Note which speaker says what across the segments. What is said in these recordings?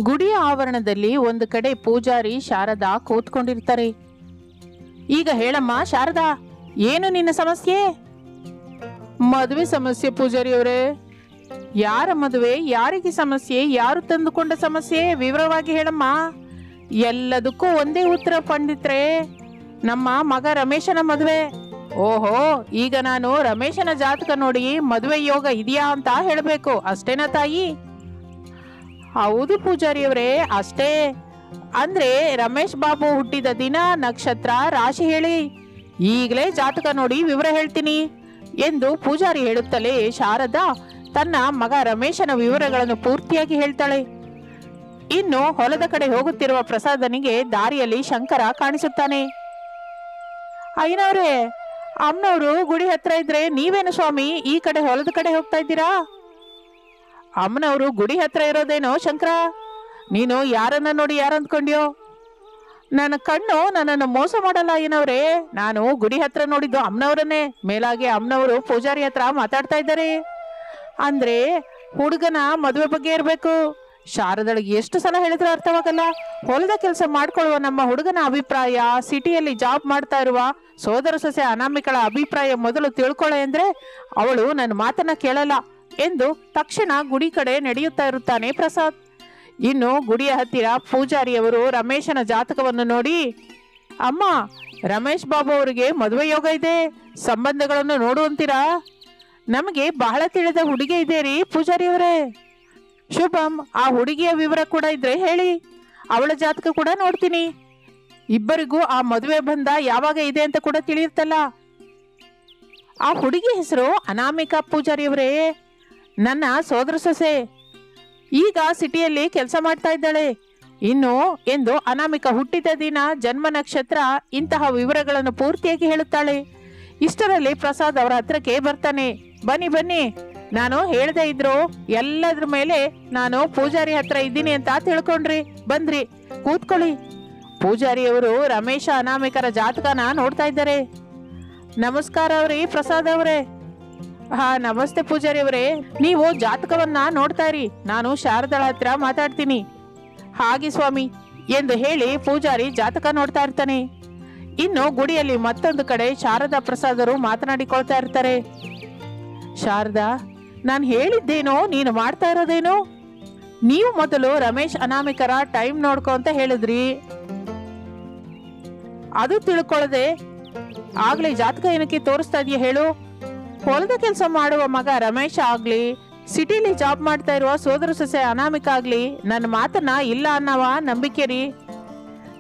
Speaker 1: ಗುಡಿಯ ಆವರಣದಲ್ಲಿ ಒಂದು ಕಡೆ ಪೂಜಾರಿ ಶಾರದಾ ಕೂತ್ಕೊಂಡಿರ್ತಾರೆ. ಈಗ ಹೇಳಮ್ಮ ಶಾರದಾ, ಏನು ನಿನ್ನ ಸಮಸ್ಯೆ? ಮದುವೆ ಸಮಸ್ಯೆ ಪೂಜಾರಿ ಅವರೇ. ಯಾರ ಮದುವೆ, ಯಾರಿಗೆ ಸಮಸ್ಯೆ, ಯಾರು ತಂದುಕೊಂಡ ಸಮಸ್ಯೆ, ವಿವರವಾಗಿ ಹೇಳಮ್ಮ. ಎಲ್ಲದಕ್ಕೂ ಒಂದೇ ಉತ್ತರ ಪಂಡಿತ್ರೆ. ನಮ್ಮ ಮಗ ರಮೇಶನ ಮದುವೆ. ಓಹೋ, ಈಗ ನಾನು ರಮೇಶನ ಜಾತಕ ನೋಡಿ ಮದುವೆ ಯೋಗ ಇದೆಯಾ ಅಂತ ಹೇಳಬೇಕು ಅಷ್ಟೇನಾ ತಾಯಿ? ಹೌದು ಪೂಜಾರಿಯವರೇ, ಅಷ್ಟೇ. ಅಂದ್ರೆ ರಮೇಶ್ ಬಾಬು ಹುಟ್ಟಿದ ದಿನ, ನಕ್ಷತ್ರ, ರಾಶಿ ಹೇಳಿ. ಈಗಲೇ ಜಾತಕ ನೋಡಿ ವಿವರ ಹೇಳ್ತೀನಿ ಎಂದು ಪೂಜಾರಿ ಹೇಳುತ್ತಲೇ ಶಾರದಾ ತನ್ನ ಮಗ ರಮೇಶನ ವಿವರಗಳನ್ನು ಪೂರ್ತಿಯಾಗಿ ಹೇಳ್ತಾಳೆ. ಇನ್ನು ಹೊಲದ ಕಡೆ ಹೋಗುತ್ತಿರುವ ಪ್ರಸಾದನಿಗೆ ದಾರಿಯಲ್ಲಿ ಶಂಕರ ಕಾಣಿಸುತ್ತಾನೆ. ಅಯ್ಯನವ್ರೆ, ಅಮ್ಮನವರು ಗುಡಿ ಹತ್ರ ಇದ್ರೆ ನೀವೇನು ಸ್ವಾಮಿ ಈ ಕಡೆ ಹೊಲದ ಕಡೆ ಹೋಗ್ತಾ ಇದ್ದೀರಾ? ಅಮ್ಮನವರು ಗುಡಿ ಹತ್ರ ಇರೋದೇನೋ ಶಂಕರ? ನೀನು ಯಾರನ್ನ ನೋಡಿ ಯಾರು ಅಂದ್ಕೊಂಡ್ಯೋ? ನನ್ನ ಕಣ್ಣು ನನ್ನನ್ನು ಮೋಸ ಮಾಡಲ್ಲ ಏನವ್ರೆ. ನಾನು ಗುಡಿ ಹತ್ರ ನೋಡಿದ್ದು ಅಮ್ಮನವರನ್ನೇ. ಮೇಲಾಗೆ ಅಮ್ಮನವರು ಪೂಜಾರಿ ಹತ್ರ ಮಾತಾಡ್ತಾ ಇದ್ದಾರೆ. ಅಂದ್ರೆ ಹುಡುಗನ ಮದುವೆ ಬಗ್ಗೆ ಇರಬೇಕು. ಶಾರದಳಿಗೆ ಎಷ್ಟು ಸಲ ಹೇಳಿದ್ರು ಅರ್ಥವಾಗಲ್ಲ. ಹೊಲದ ಕೆಲಸ ಮಾಡ್ಕೊಳ್ಳುವ ನಮ್ಮ ಹುಡುಗನ ಅಭಿಪ್ರಾಯ, ಸಿಟಿಯಲ್ಲಿ ಜಾಬ್ ಮಾಡ್ತಾ ಇರುವ ಸೋದರ ಸೊಸೆ ಅನಾಮಿಕಳ ಅಭಿಪ್ರಾಯ ಮೊದಲು ತಿಳ್ಕೊಳ್ಳೆ ಅಂದ್ರೆ ಅವಳು ನನ್ನ ಮಾತನ್ನ ಕೇಳಲ್ಲ ಎಂದು ತಕ್ಷಣ ಗುಡಿ ಕಡೆ ನಡೆಯುತ್ತಾ ಇರುತ್ತಾನೆ ಪ್ರಸಾದ್. ಇನ್ನು ಗುಡಿಯ ಹತ್ತಿರ ಪೂಜಾರಿಯವರು ರಮೇಶನ ಜಾತಕವನ್ನು ನೋಡಿ, ಅಮ್ಮ, ರಮೇಶ್ ಬಾಬು ಅವರಿಗೆ ಮದುವೆ ಯೋಗ ಇದೆ, ಸಂಬಂಧಗಳನ್ನು ನೋಡುವಂತೀರಾ? ನಮಗೆ ಬಹಳ ತಿಳಿದ ಹುಡುಗಿ ಇದೆ ರೀ ಪೂಜಾರಿಯವರೇ. ಶುಭಂ, ಆ ಹುಡುಗಿಯ ವಿವರ ಕೂಡ ಇದ್ರೆ ಹೇಳಿ, ಅವಳ ಜಾತಕ ಕೂಡ ನೋಡ್ತೀನಿ. ಇಬ್ಬರಿಗೂ ಆ ಮದುವೆ ಬಂಧ ಯಾವಾಗ ಇದೆ ಅಂತ ಕೂಡ ತಿಳಿಯುತ್ತಲ್ಲ. ಆ ಹುಡುಗಿ ಹೆಸರು ಅನಾಮಿಕಾ ಪೂಜಾರಿಯವರೇ, ನನ್ನ ಸೋದರ ಸೊಸೆ. ಈಗ ಸಿಟಿಯಲ್ಲಿ ಕೆಲಸ ಮಾಡ್ತಾ ಇದ್ದಾಳೆ. ಇನ್ನು ಎಂದು ಅನಾಮಿಕಾ ಹುಟ್ಟಿದ ದಿನ, ಜನ್ಮ ನಕ್ಷತ್ರ, ಇಂತಹ ವಿವರಗಳನ್ನು ಪೂರ್ತಿಯಾಗಿ ಹೇಳುತ್ತಾಳೆ. ಇಷ್ಟರಲ್ಲಿ ಪ್ರಸಾದ್ ಅವರ ಹತ್ರಕ್ಕೆ ಬರ್ತಾನೆ. ಬನ್ನಿ ಬನ್ನಿ, ನಾನು ಹೇಳದೇ ಇದ್ರು ಎಲ್ಲದ್ರ ಮೇಲೆ ನಾನು ಪೂಜಾರಿ ಹತ್ರ ಇದ್ದೀನಿ ಅಂತ ತಿಳ್ಕೊಂಡ್ರಿ, ಬಂದ್ರಿ, ಕೂತ್ಕೊಳ್ಳಿ. ಪೂಜಾರಿಯವರು ರಮೇಶ ಅನಾಮಿಕರ ಜಾತಕನ ನೋಡ್ತಾ ಇದ್ದಾರೆ. ನಮಸ್ಕಾರ ಅವ್ರಿ ಪ್ರಸಾದ್ ಅವರೇ. ಹಾ ನಮಸ್ತೆ ಪೂಜಾರಿ ಅವರೇ, ನೀವು ಜಾತಕವನ್ನ ನೋಡ್ತಾ ಇರಿ, ನಾನು ಶಾರದಳ ಹತ್ರ ಮಾತಾಡ್ತೀನಿ. ಹಾಗೆ ಸ್ವಾಮಿ ಎಂದು ಹೇಳಿ ಪೂಜಾರಿ ಜಾತಕ ನೋಡ್ತಾ ಇರ್ತಾನೆ. ಇನ್ನು ಗುಡಿಯಲ್ಲಿ ಮತ್ತೊಂದು ಕಡೆ ಶಾರದಾ ಪ್ರಸಾದರು ಮಾತನಾಡಿಕೊಳ್ತಾ ಇರ್ತಾರೆ. ಶಾರದಾ, ನಾನು ಹೇಳಿದ್ದೇನೋ ನೀನು ಮಾಡ್ತಾ ಇರೋದೇನೋ? ನೀವು ಮೊದಲು ರಮೇಶ್ ಅನಾಮಿಕರ ಟೈಮ್ ನೋಡ್ಕೊ ಅಂತ ಹೇಳಿದ್ರಿ, ಅದು ತಿಳ್ಕೊಳ್ಳದೆ ಆಗ್ಲೇ ಜಾತಕ ಏನಕ್ಕೆ ತೋರಿಸ್ತಾ ಇದೆಯಾ ಹೇಳು? ಹೊಲದ ಕೆಲಸ ಮಾಡುವ ಮಗ ರಮೇಶ್ ಆಗ್ಲಿ, ಸಿಟಿಲಿ ಜಾಬ್ ಮಾಡ್ತಾ ಇರುವ ಸೋದರ ಸೊಸೆ ಅನಾಮಿಕ ಆಗ್ಲಿ ನನ್ನ ಮಾತನ್ನ ಇಲ್ಲ ಅನ್ನವ ನಂಬಿಕೆ ರೀ.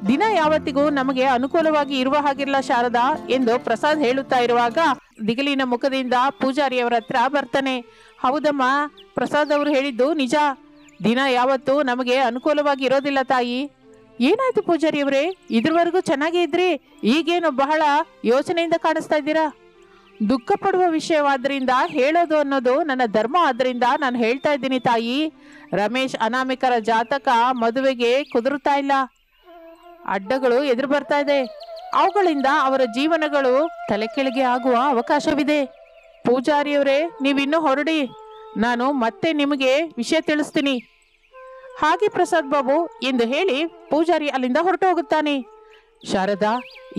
Speaker 1: ದಿನ ಯಾವತ್ತಿಗೂ ನಮಗೆ ಅನುಕೂಲವಾಗಿ ಇರುವ ಹಾಗಿಲ್ಲ ಶಾರದಾ ಎಂದು ಪ್ರಸಾದ್ ಹೇಳುತ್ತಾ ಇರುವಾಗ ದಿಗಿಲಿನ ಮುಖದಿಂದ ಪೂಜಾರಿಯವರ ಹತ್ರ ಬರ್ತಾನೆ. ಹೌದಮ್ಮ, ಪ್ರಸಾದ್ ಅವರು ಹೇಳಿದ್ದು ನಿಜ. ದಿನ ಯಾವತ್ತೂ ನಮಗೆ ಅನುಕೂಲವಾಗಿ ಇರೋದಿಲ್ಲ ತಾಯಿ. ಏನಾಯ್ತು ಪೂಜಾರಿಯವರೇ, ಇದ್ರವರೆಗೂ ಚೆನ್ನಾಗೇ ಇದ್ರಿ, ಈಗೇನು ಬಹಳ ಯೋಚನೆಯಿಂದ ಕಾಣಿಸ್ತಾ ಇದ್ದೀರಾ? ದುಃಖ ಪಡುವ ವಿಷಯವಾದ್ರಿಂದ ಹೇಳೋದು ಅನ್ನೋದು ನನ್ನ ಧರ್ಮ ಆದ್ರಿಂದ ನಾನು ಹೇಳ್ತಾ ಇದ್ದೀನಿ ತಾಯಿ. ರಮೇಶ್ ಅನಾಮಿಕರ ಜಾತಕ ಮದುವೆಗೆ ಕುದುರುತ್ತಾ ಇಲ್ಲ. ಅಡ್ಡಗಳು ಎದುರು ಬರ್ತಾ ಇದೆ. ಅವುಗಳಿಂದ ಅವರ ಜೀವನಗಳು ತಲೆ ಕೆಳಗೆ ಆಗುವ ಅವಕಾಶವಿದೆ. ಪೂಜಾರಿಯವರೇ, ನೀವಿನ್ನೂ ಹೊರಡಿ, ನಾನು ಮತ್ತೆ ನಿಮಗೆ ವಿಷಯ ತಿಳಿಸ್ತೀನಿ. ಹಾಗೆ ಪ್ರಸಾದ್ ಬಾಬು ಎಂದು ಹೇಳಿ ಪೂಜಾರಿ ಅಲ್ಲಿಂದ ಹೊರಟು ಹೋಗುತ್ತಾನೆ. ಶಾರದಾ,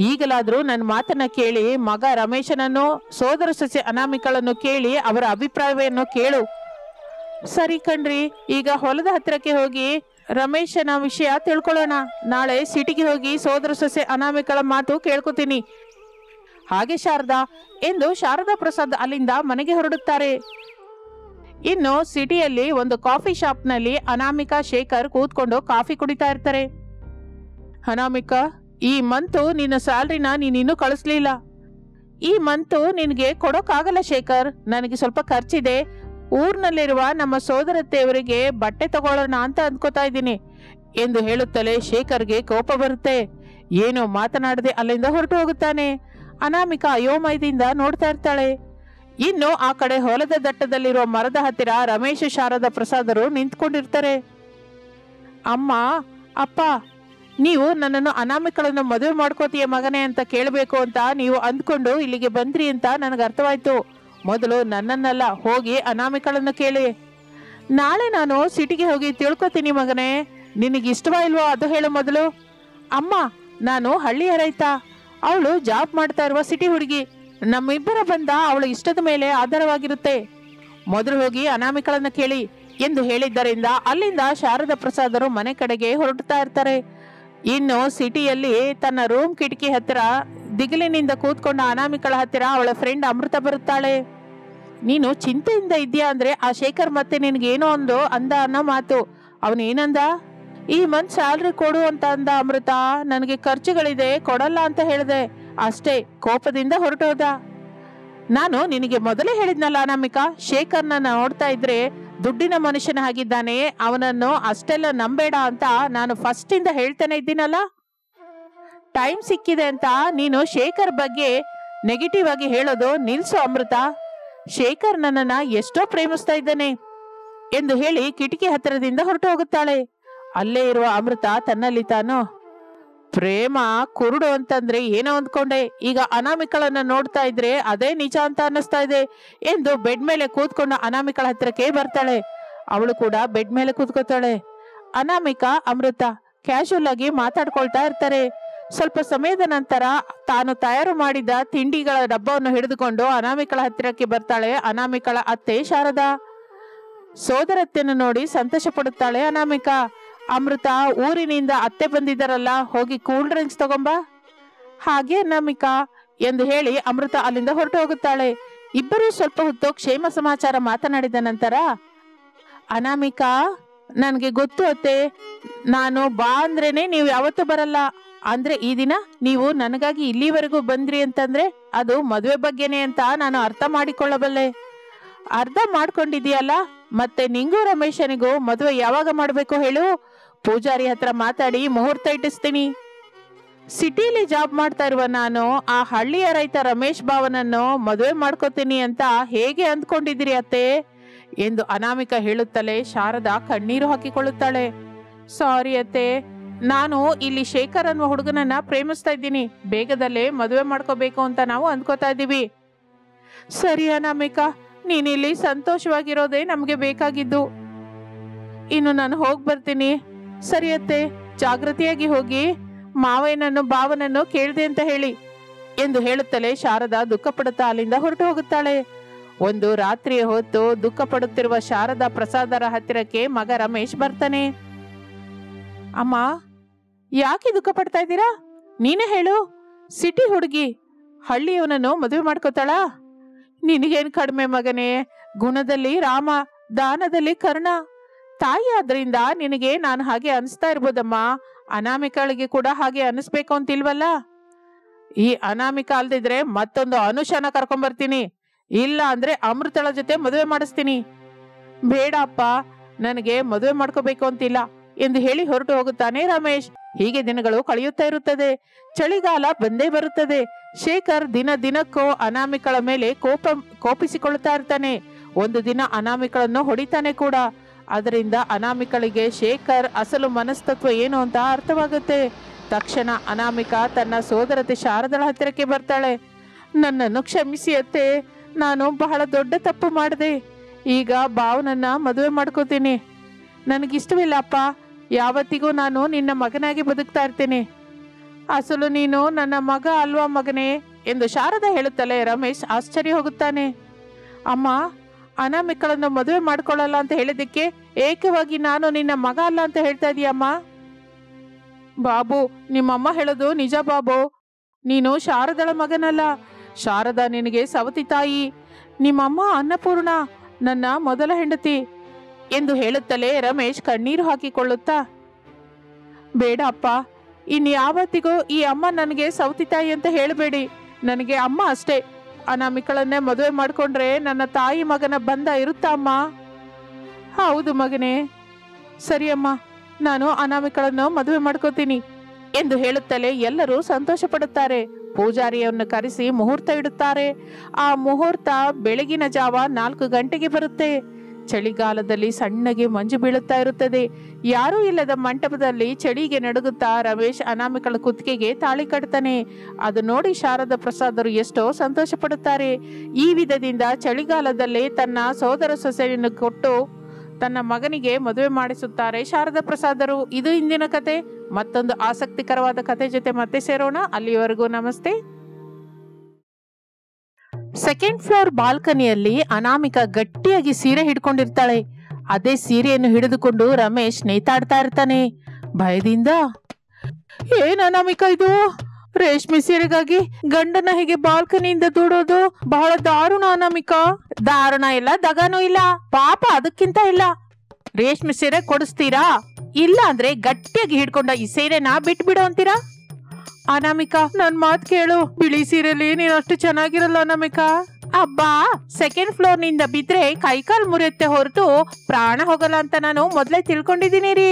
Speaker 1: ಈಗಲಾದ್ರೂ ನನ್ನ ಮಾತನ್ನ ಕೇಳಿ ಮಗ ರಮೇಶನನ್ನು, ಸೋದರ ಸೊಸೆ ಅನಾಮಿಕಳನ್ನು ಕೇಳಿ ಅವರ ಅಭಿಪ್ರಾಯವನ್ನು ಕೇಳು. ಸರಿ ಕಣ್ರಿ, ಈಗ ಹೊಲದ ಹತ್ತಿರಕ್ಕೆ ಹೋಗಿ ರಮೇಶನ ವಿಷಯ ತಿಳ್ಕೊಳ್ಳೋಣ. ನಾಳೆ ಸಿಟಿಗೆ ಹೋಗಿ ಸೋದರ ಸೊಸೆ ಅನಾಮಿಕಳ ಮಾತು ಕೇಳ್ಕೊತೀನಿ. ಹಾಗೆ ಶಾರದಾ ಎಂದು ಶಾರದಾ ಪ್ರಸಾದ್ ಅಲ್ಲಿಂದ ಮನೆಗೆ ಹೊರಡುತ್ತಾರೆ. ಇನ್ನು ಸಿಟಿಯಲ್ಲಿ ಒಂದು ಕಾಫಿ ಶಾಪ್ನಲ್ಲಿ ಅನಾಮಿಕಾ, ಶೇಖರ್ ಕೂತ್ಕೊಂಡು ಕಾಫಿ ಕುಡಿತಾ ಇರ್ತಾರೆ. ಅನಾಮಿಕಾ, ಈ ಮಂತು ನಿನ್ನ ಸ್ಯಾಲ್ರಿನ ನೀನಿನ್ನೂ ಕಳಿಸ್ಲಿಲ್ಲ. ಈ ಮಂತು ನಿನಗೆ ಕೊಡೋಕ್ಕಾಗಲ್ಲ ಶೇಖರ್, ನನಗೆ ಸ್ವಲ್ಪ ಖರ್ಚಿದೆ. ಊರ್ನಲ್ಲಿರುವ ನಮ್ಮ ಸೋದರತ್ತೆಯವರಿಗೆ ಬಟ್ಟೆ ತಗೊಳ್ಳೋಣ ಅಂತ ಅಂದ್ಕೋತಾ ಇದ್ದೀನಿ ಎಂದು ಹೇಳುತ್ತಲೇ ಶೇಖರ್ಗೆ ಕೋಪ ಬರುತ್ತೆ. ಏನು ಮಾತನಾಡದೆ ಅಲ್ಲಿಂದ ಹೊರಟು ಹೋಗುತ್ತಾನೆ. ಅನಾಮಿಕಾ ಅಯೋಮಯದಿಂದ ನೋಡ್ತಾ ಇರ್ತಾಳೆ. ಇನ್ನು ಆ ಕಡೆ ಹೊಲದ ದಟ್ಟದಲ್ಲಿರುವ ಮರದ ಹತ್ತಿರ ರಮೇಶ್, ಶಾರದಾ ಪ್ರಸಾದರು ನಿಂತ್ಕೊಂಡಿರ್ತಾರೆ. ಅಮ್ಮ, ಅಪ್ಪ, ನೀವು ನನ್ನನ್ನು ಅನಾಮಿಕಳನ್ನು ಮದುವೆ ಮಾಡ್ಕೋತೀಯ ಮಗನೇ ಅಂತ ಕೇಳಬೇಕು ಅಂತ ನೀವು ಅಂದ್ಕೊಂಡು ಇಲ್ಲಿಗೆ ಬಂದ್ರಿ ಅಂತ ನನಗೆ ಅರ್ಥವಾಯ್ತು. ಮೊದಲು ನನ್ನನ್ನೆಲ್ಲ ಹೋಗಿ ಅನಾಮಿಕಳನ್ನು ಕೇಳಿ. ನಾಳೆ ನಾನು ಸಿಟಿಗೆ ಹೋಗಿ ತಿಳ್ಕೊತೀನಿ ಮಗನೇ. ನಿನಗಿಷ್ಟವಾ ಇಲ್ವೋ ಅದು ಹೇಳು ಮೊದಲು. ಅಮ್ಮ, ನಾನು ಹಳ್ಳಿಯ ರೈತ, ಅವಳು ಜಾಬ್ ಮಾಡ್ತಾ ಇರುವ ಸಿಟಿ ಹುಡುಗಿ. ನಮ್ಮಿಬ್ಬರ ಬಂದ ಅವಳು ಇಷ್ಟದ ಮೇಲೆ ಆಧಾರವಾಗಿರುತ್ತೆ. ಮೊದಲು ಹೋಗಿ ಅನಾಮಿಕಳನ್ನ ಕೇಳಿ ಎಂದು ಹೇಳಿದ್ದರಿಂದ ಅಲ್ಲಿಂದ ಶಾರದಾ ಪ್ರಸಾದರು ಮನೆ ಕಡೆಗೆ ಹೊರಡ್ತಾ ಇರ್ತಾರೆ. ಇನ್ನು ಸಿಟಿಯಲ್ಲಿ ತನ್ನ ರೂಮ್ ಕಿಟಕಿ ಹತ್ತಿರ ದಿಗಿಲಿನಿಂದ ಕೂತ್ಕೊಂಡ ಅನಾಮಿಕಳ ಹತ್ತಿರ ಅವಳ ಫ್ರೆಂಡ್ ಅಮೃತ ಬರುತ್ತಾಳೆ. ನೀನು ಚಿಂತೆಯಿಂದ ಇದೆಯಾ ಅಂದ್ರೆ ಆ ಶೇಖರ್ ಮತ್ತೆ ನಿನ್ಗೇನೋ ಒಂದು ಅಂದ ಅನ್ನೋ ಮಾತು. ಅವನೇನಂದ? ಈ ಮಂತ್ ಸ್ಯಾಲ್ರಿ ಕೊಡು ಅಂತ ಅಂದ ಅಮೃತ. ನನಗೆ ಖರ್ಚುಗಳಿದೆ, ಕೊಡಲ್ಲ ಅಂತ ಹೇಳಿದೆ ಅಷ್ಟೇ. ಕೋಪದಿಂದ ಹೊರಟೋದ. ನಾನು ನಿನಗೆ ಮೊದಲೇ ಹೇಳಿದ್ನಲ್ಲ ಅನಾಮಿಕಾ, ಶೇಖರ್ನ ನೋಡ್ತಾ ಇದ್ರೆ ದುಡ್ಡಿನ ಮನುಷ್ಯನ ಹಾಗಿದ್ದಾನೆ, ಅವನನ್ನು ಅಷ್ಟೆಲ್ಲ ನಂಬೇಡ ಅಂತ ನಾನು ಫಸ್ಟ್ ಇಂದ ಹೇಳ್ತಾನೆ ಇದ್ದೀನಲ್ಲ. ಟೈಮ್ ಸಿಕ್ಕಿದೆ ಅಂತ ನೀನು ಶೇಖರ್ ಬಗ್ಗೆ ನೆಗೆಟಿವ್ ಆಗಿ ಹೇಳೋದು ನಿಲ್ಸು ಅಮೃತ. ಶೇಖರ್ ನನ್ನನ್ನ ಎಷ್ಟೋ ಪ್ರೇಮಿಸ್ತಾ ಇದ್ದಾನೆ ಎಂದು ಹೇಳಿ ಕಿಟಕಿ ಹತ್ತಿರದಿಂದ ಹೊರಟು ಹೋಗುತ್ತಾಳೆ. ಅಲ್ಲೇ ಇರುವ ಅಮೃತ ತನ್ನಲ್ಲಿ ತಾನು, ಪ್ರೇಮ ಕುರುಡು ಅಂತಂದ್ರೆ ಏನೋ ಅಂದ್ಕೊಂಡೆ, ಈಗ ಅನಾಮಿಕಳನ್ನ ನೋಡ್ತಾ ಇದ್ರೆ ಅದೇ ನಿಜ ಅಂತ ಅನ್ನಿಸ್ತಾ ಇದೆ ಎಂದು ಬೆಡ್ ಮೇಲೆ ಕೂತ್ಕೊಂಡು ಅನಾಮಿಕಳ ಹತ್ತಿರಕ್ಕೆ ಬರ್ತಾಳೆ. ಅವಳು ಕೂಡ ಬೆಡ್ ಮೇಲೆ ಕೂತ್ಕೋತಾಳೆ. ಅನಾಮಿಕಾ ಅಮೃತ ಕ್ಯಾಶುವಲ್ ಆಗಿ ಮಾತಾಡ್ಕೊಳ್ತಾ ಇರ್ತಾರೆ. ಸ್ವಲ್ಪ ಸಮಯದ ನಂತರ ತಾನು ತಯಾರು ಮಾಡಿದ ತಿಂಡಿಗಳ ಡಬ್ಬವನ್ನು ಹಿಡಿದುಕೊಂಡು ಅನಾಮಿಕಳ ಹತ್ತಿರಕ್ಕೆ ಬರ್ತಾಳೆ ಅನಾಮಿಕಳ ಅತ್ತೆ ಶಾರದಾ. ಸೋದರತ್ತೆಯನ್ನು ನೋಡಿ ಸಂತೋಷ ಪಡುತ್ತಾಳೆ ಅನಾಮಿಕಾ. ಅಮೃತ, ಊರಿನಿಂದ ಅತ್ತೆ ಬಂದಿದ್ದಾರಲ್ಲ, ಹೋಗಿ ಕೂಲ್ ಡ್ರಿಂಕ್ಸ್ ತಗೊಂಬ. ಹಾಗೆ ಅನಾಮಿಕಾ ಎಂದು ಹೇಳಿ ಅಮೃತ ಅಲ್ಲಿಂದ ಹೊರಟು ಹೋಗುತ್ತಾಳೆ. ಇಬ್ಬರು ಸ್ವಲ್ಪ ಹೊತ್ತು ಕ್ಷೇಮ ಸಮಾಚಾರ ಮಾತನಾಡಿದ ನಂತರ, ಅನಾಮಿಕಾ, ನನ್ಗೆ ಗೊತ್ತು ಅತ್ತೆ, ನಾನು ಬಾ ಅಂದ್ರೇನೆ ನೀವು ಯಾವತ್ತೂ ಬರಲ್ಲ. ಅಂದ್ರೆ ಈ ದಿನ ನೀವು ನನಗಾಗಿ ಇಲ್ಲಿವರೆಗೂ ಬಂದ್ರಿ ಅಂತಂದ್ರೆ ಅದು ಮದುವೆ ಬಗ್ಗೆನೆ ಅಂತ ನಾನು ಅರ್ಥ ಮಾಡಿಕೊಳ್ಳಬಲ್ಲೆ. ಅರ್ಥ ಮಾಡ್ಕೊಂಡಿದೀಯಲ್ಲ, ಮತ್ತೆ ನಿಂಗೂ ರಮೇಶನಿಗೂ ಮದುವೆ ಯಾವಾಗ ಮಾಡ್ಬೇಕು ಹೇಳು? ಪೂಜಾರಿ ಹತ್ರ ಮಾತಾಡಿ ಮುಹೂರ್ತ ಇಟ್ಟಿಸ್ತೀನಿ. ಸಿಟಿಲಿ ಜಾಬ್ ಮಾಡ್ತಾ ಇರುವ ನಾನು ಆ ಹಳ್ಳಿಯ ರೈತ ರಮೇಶ್ ಬಾವನನ್ನು ಮದುವೆ ಮಾಡ್ಕೋತೀನಿ ಅಂತ ಹೇಗೆ ಅಂದ್ಕೊಂಡಿದ್ದೀರಿ ಅತ್ತೆ ಎಂದು ಅನಾಮಿಕಾ ಹೇಳುತ್ತಲೇ ಶಾರದಾ ಕಣ್ಣೀರು ಹಾಕಿಕೊಳ್ಳುತ್ತಾಳೆ. ಸಾರಿ ಅತ್ತೆ, ನಾನು ಇಲ್ಲಿ ಶೇಖರ್ ಅನ್ನುವ ಹುಡುಗನನ್ನ ಪ್ರೇಮಿಸ್ತಾ ಇದ್ದೀನಿ. ಬೇಗದಲ್ಲೇ ಮದುವೆ ಮಾಡ್ಕೋಬೇಕು ಅಂತ ನಾವು ಅಂದ್ಕೋತಾ ಇದ್ದೀವಿ. ಸರಿ ಅನಾಮಿಕಾ, ನೀನಿಲ್ಲಿ ಸಂತೋಷವಾಗಿರೋದೇ ನಮ್ಗೆ ಬೇಕಾಗಿದ್ದು. ಇನ್ನು ನಾನು ಹೋಗಿ ಬರ್ತೀನಿ. ಸರಿ ಅತ್ತೆ, ಜಾಗೃತಿಯಾಗಿ ಹೋಗಿ. ಮಾವಯ್ಯನನ್ನು ಭಾವನನ್ನು ಕೇಳಿದೆ ಅಂತ ಹೇಳಿ ಎಂದು ಹೇಳುತ್ತಲೇ ಶಾರದಾ ದುಃಖ ಪಡುತ್ತಾ ಅಲ್ಲಿಂದ ಹೊರಟು ಹೋಗುತ್ತಾಳೆ. ಒಂದು ರಾತ್ರಿಯ ಹೊತ್ತು ದುಃಖ ಪಡುತ್ತಿರುವ ಶಾರದಾ ಪ್ರಸಾದರ ಹತ್ತಿರಕ್ಕೆ ಮಗ ರಮೇಶ್ ಬರ್ತಾನೆ. ಅಮ್ಮ, ಯಾಕೆ ದುಃಖ ಪಡ್ತಾ ಇದ್ದೀರಾ? ನೀನೇ ಹೇಳು. ಸಿಟಿ ಹುಡುಗಿ ಹಳ್ಳಿಯವನನ್ನು ಮದುವೆ ಮಾಡ್ಕೋತಾಳ? ನಿನಗೇನು ಕಡಿಮೆ ಮಗನೇ? ಗುಣದಲ್ಲಿ ರಾಮ, ದಾನದಲ್ಲಿ ಕರ್ಣ. ತಾಯಿ ಆದ್ರಿಂದ ನಿನಗೆ ನಾನು ಹಾಗೆ ಅನಿಸ್ತಾ ಇರ್ಬೋದಮ್ಮ. ಅನಾಮಿಕಳಿಗೆ ಕೂಡ ಹಾಗೆ ಅನಿಸ್ಬೇಕು ಅಂತಿಲ್ವಲ್ಲ. ಈ ಅನಾಮಿಕಾ ಅಲ್ದಿದ್ರೆ ಮತ್ತೊಂದು ಅನುಷಾನ ಕರ್ಕೊಂಡ್ಬರ್ತೀನಿ, ಇಲ್ಲ ಅಂದ್ರೆ ಅಮೃತಳ ಜೊತೆ ಮದುವೆ ಮಾಡಿಸ್ತೀನಿ. ಬೇಡ ಅಪ್ಪ, ನನಗೆ ಮದುವೆ ಮಾಡ್ಕೋಬೇಕು ಅಂತಿಲ್ಲ ಎಂದು ಹೇಳಿ ಹೊರಟು ಹೋಗುತ್ತಾನೆ ರಮೇಶ್. ಹೀಗೆ ದಿನಗಳು ಕಳೆಯುತ್ತಾ ಇರುತ್ತದೆ. ಚಳಿಗಾಲ ಬಂದೇ ಬರುತ್ತದೆ. ಶೇಖರ್ ದಿನ ದಿನಕ್ಕೂ ಅನಾಮಿಕಳ ಮೇಲೆ ಕೋಪಿಸಿಕೊಳ್ಳುತ್ತಾ ಇರ್ತಾನೆ. ಒಂದು ದಿನ ಅನಾಮಿಕಳನ್ನು ಹೊಡಿತಾನೆ ಕೂಡ. ಅದರಿಂದ ಅನಾಮಿಕಳಿಗೆ ಶೇಖರ್ ಅಸಲು ಮನಸ್ತತ್ವ ಏನು ಅಂತ ಅರ್ಥವಾಗುತ್ತೆ. ತಕ್ಷಣ ಅನಾಮಿಕಾ ತನ್ನ ಸೋದರತೆ ಶಾರದಳ ಹತ್ತಿರಕ್ಕೆ ಬರ್ತಾಳೆ. ನನ್ನನ್ನು ಕ್ಷಮಿಸಿ ಅತ್ತೆ, ನಾನು ಬಹಳ ದೊಡ್ಡ ತಪ್ಪು ಮಾಡಿದೆ. ಈಗ ಭಾವನನ್ನ ಮದುವೆ ಮಾಡ್ಕೋತೀನಿ. ನನಗಿಷ್ಟವಿಲ್ಲ ಅಪ್ಪ, ಯಾವತ್ತಿಗೂ ನಾನು ನಿನ್ನ ಮಗನಾಗಿ ಬದುಕ್ತಾ ಇರ್ತೀನಿ. ಅಸಲು ನೀನು ನನ್ನ ಮಗ ಅಲ್ವಾ ಮಗನೇ ಎಂದು ಶಾರದಾ ಹೇಳುತ್ತಲೇ ರಮೇಶ್ ಆಶ್ಚರ್ಯ ಹೋಗುತ್ತಾನೆ. ಅಮ್ಮ, ಅನಾಮಿಕಳನ್ನು ಮದುವೆ ಮಾಡ್ಕೊಳ್ಳಲ್ಲ ಅಂತ ಹೇಳಿದ್ದಕ್ಕೆ ಏಕವಾಗಿ ನಾನು ನಿನ್ನ ಮಗ ಅಲ್ಲ ಅಂತ ಹೇಳ್ತಾ ಇದೀಯಮ್ಮ? ಬಾಬು, ನಿಮ್ಮಮ್ಮ ಹೇಳೋದು ನಿಜ ಬಾಬು. ನೀನು ಶಾರದಳ ಮಗನಲ್ಲ. ಶಾರದಾ ನಿನಗೆ ಸವತಿ ತಾಯಿ. ನಿಮ್ಮಮ್ಮ ಅನ್ನಪೂರ್ಣ ನನ್ನ ಮೊದಲ ಹೆಂಡತಿ ಎಂದು ಹೇಳುತ್ತಲೇ ರಮೇಶ್ ಕಣ್ಣೀರು ಹಾಕಿಕೊಳ್ಳುತ್ತಾ, ಬೇಡ ಅಪ್ಪ, ಇನ್ಯಾವತ್ತಿಗೂ ಈ ಅಮ್ಮ ನನಗೆ ಸವತಿ ತಾಯಿ ಅಂತ ಹೇಳಬೇಡಿ. ನನಗೆ ಅಮ್ಮ ಅಷ್ಟೇ. ಅನಾಮಿಕಳನ್ನೇ ಮದುವೆ ಮಾಡ್ಕೊಂಡ್ರೆ ನನ್ನ ತಾಯಿ ಮಗನ ಬಂಧ ಇರುತ್ತಾ ಅಮ್ಮ? ಹೌದು ಮಗನೇ. ಸರಿ ಅಮ್ಮ, ನಾನು ಅನಾಮಿಕಳನ್ನು ಮದುವೆ ಮಾಡ್ಕೋತೀನಿ ಎಂದು ಹೇಳುತ್ತಲೇ ಎಲ್ಲರೂ ಸಂತೋಷ ಪಡುತ್ತಾರೆ. ಪೂಜಾರಿಯನ್ನು ಕರೆಸಿ ಮುಹೂರ್ತ ಇಡುತ್ತಾರೆ. ಆ ಮುಹೂರ್ತ ಬೆಳಗಿನ ಜಾವ 4 ಗಂಟೆಗೆ ಬರುತ್ತೆ. ಚಳಿಗಾಲದಲ್ಲಿ ಸಣ್ಣಗೆ ಮಂಜು ಬೀಳುತ್ತಾ ಇರುತ್ತದೆ. ಯಾರೂ ಇಲ್ಲದ ಮಂಟಪದಲ್ಲಿ ಚಳಿಗೆ ನಡುಗುತ್ತಾ ರಮೇಶ್ ಅನಾಮಿಕಳ ಕುತ್ತಿಗೆಗೆ ತಾಳಿ ಕಟ್ತಾನೆ. ಅದು ನೋಡಿ ಶಾರದಾ ಪ್ರಸಾದರು ಎಷ್ಟೋ ಸಂತೋಷ ಪಡುತ್ತಾರೆ. ಈ ವಿಧದಿಂದ ಚಳಿಗಾಲದಲ್ಲೇ ತನ್ನ ಸೋದರ ಸೊಸೆಯನ್ನು ಕೊಟ್ಟು ತನ್ನ ಮಗನಿಗೆ ಮದುವೆ ಮಾಡಿಸುತ್ತಾರೆ ಶಾರದಾ ಪ್ರಸಾದರು. ಇದು ಇಂದಿನ ಕತೆ. ಮತ್ತೊಂದು ಆಸಕ್ತಿಕರವಾದ ಕತೆ ಜೊತೆ ಮತ್ತೆ ಸೇರೋಣ. ಅಲ್ಲಿವರೆಗೂ ನಮಸ್ತೆ. ಸೆಕೆಂಡ್ ಫ್ಲೋರ್ ಬಾಲ್ಕನಿಯಲ್ಲಿ ಅನಾಮಿಕಾ ಗಟ್ಟಿಯಾಗಿ ಸೀರೆ ಹಿಡ್ಕೊಂಡಿರ್ತಾಳೆ. ಅದೇ ಸೀರೆಯನ್ನು ಹಿಡಿದುಕೊಂಡು ರಮೇಶ್ ನೇತಾಡ್ತಾ ಇರ್ತಾನೆ ಭಯದಿಂದ. ಏನ್ ಅನಾಮಿಕಾ ಇದು? ರೇಷ್ಮೆ ಸೀರೆಗಾಗಿ ಗಂಡನ ಹೇಗೆ ಬಾಲ್ಕನಿಯಿಂದ ದೂಡೋದು ಬಹಳ ದಾರುಣ ಅನಾಮಿಕಾ. ದಾರುಣ ಇಲ್ಲ, ದಗಾನೂ ಇಲ್ಲ, ಪಾಪ ಅದಕ್ಕಿಂತ ಇಲ್ಲ. ರೇಷ್ಮೆ ಸೀರೆ ಕೊಡಿಸ್ತೀರಾ? ಇಲ್ಲ ಅಂದ್ರೆ ಗಟ್ಟಿಯಾಗಿ ಹಿಡ್ಕೊಂಡ ಈ ಸೀರೆನ ಬಿಟ್ಬಿಡು ಅಂತೀರಾ? ಅನಾಮಿಕಾ ನನ್ ಮಾತ್ ಕೇಳು, ಬಿಳಿ ಸೀರೆಲಿ ನೀನ್ ಅಷ್ಟು ಚೆನ್ನಾಗಿರಲ್ಲ ಅನಾಮಿಕಾ. ಅಬ್ಬಾ, ಸೆಕೆಂಡ್ ಫ್ಲೋರ್ ನಿಂದ ಬಿದ್ರೆ ಕೈಕಾಲ್ ಮುರಿಯುತ್ತೆ ಹೊರತು ಪ್ರಾಣ ಹೋಗಲ್ಲ ಅಂತ ನಾನು ಮೊದ್ಲೇ ತಿಳ್ಕೊಂಡಿದ್ದೀನಿ ರೀ.